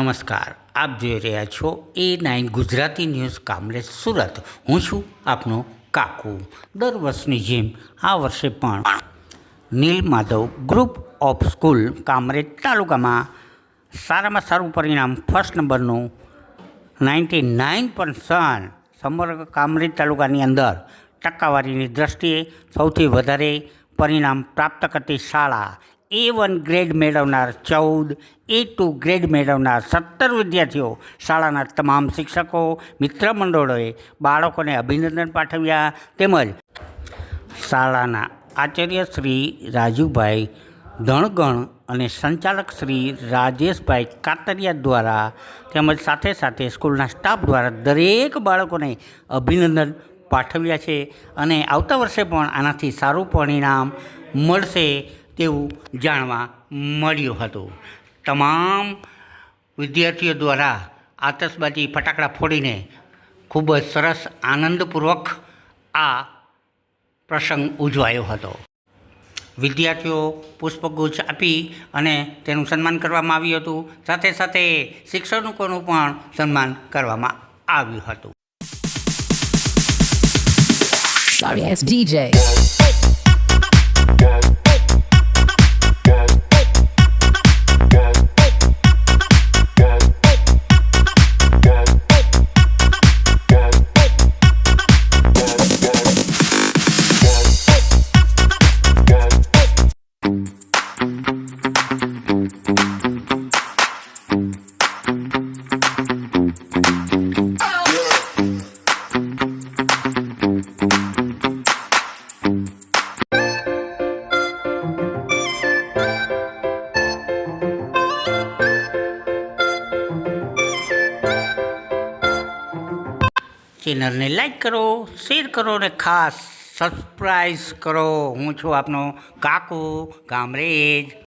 નમસ્કાર, આપ જોઈ રહ્યા છો A9 ગુજરાતી ન્યૂઝ કામરેજ સુરત. હું છું આપનો કાકુ. દર વર્ષની જેમ આ વર્ષે પણ Neel Madhav group of school Kamrej તાલુકામાં સારામાં સારું પરિણામ ફર્સ્ટ નંબરનું 99% સમગ્ર કામરેજ તાલુકાની અંદર ટકાવારીની દ્રષ્ટિએ સૌથી વધારે પરિણામ પ્રાપ્ત કરતી શાળા A1 ગ્રેડ મેળવનાર 14, A2 ગ્રેડ મેળવનાર 17 વિદ્યાર્થીઓ, શાળાના તમામ શિક્ષકો, મિત્ર મંડળોએ બાળકોને અભિનંદન પાઠવ્યા. તેમજ શાળાના આચાર્ય શ્રી રાજુભાઈ ધણગણ અને સંચાલક શ્રી રાજેશભાઈ કાતરિયા દ્વારા તેમજ સાથે સાથે સ્કૂલના સ્ટાફ દ્વારા દરેક બાળકોને અભિનંદન પાઠવ્યા છે અને આવતા વર્ષે પણ આનાથી સારું પરિણામ મળશે તેવું જાણવા મળ્યું હતું. તમામ વિદ્યાર્થીઓ દ્વારા આતશબાજી ફટાકડા ફોડીને ખૂબ જ સરસ આનંદપૂર્વક આ પ્રસંગ ઉજવાયો હતો. વિદ્યાર્થીઓ પુષ્પગુચ્છ આપી અને તેનું સન્માન કરવામાં આવ્યું હતું. સાથે સાથે શિક્ષકોનું પણ સન્માન કરવામાં આવ્યું હતું. Sorry, it's DJ. ચેનલને લાઈક કરો, શેર કરો અને ખાસ સબસ્ક્રાઈબ કરો. હું છું આપનો કાકુ કામરેજ.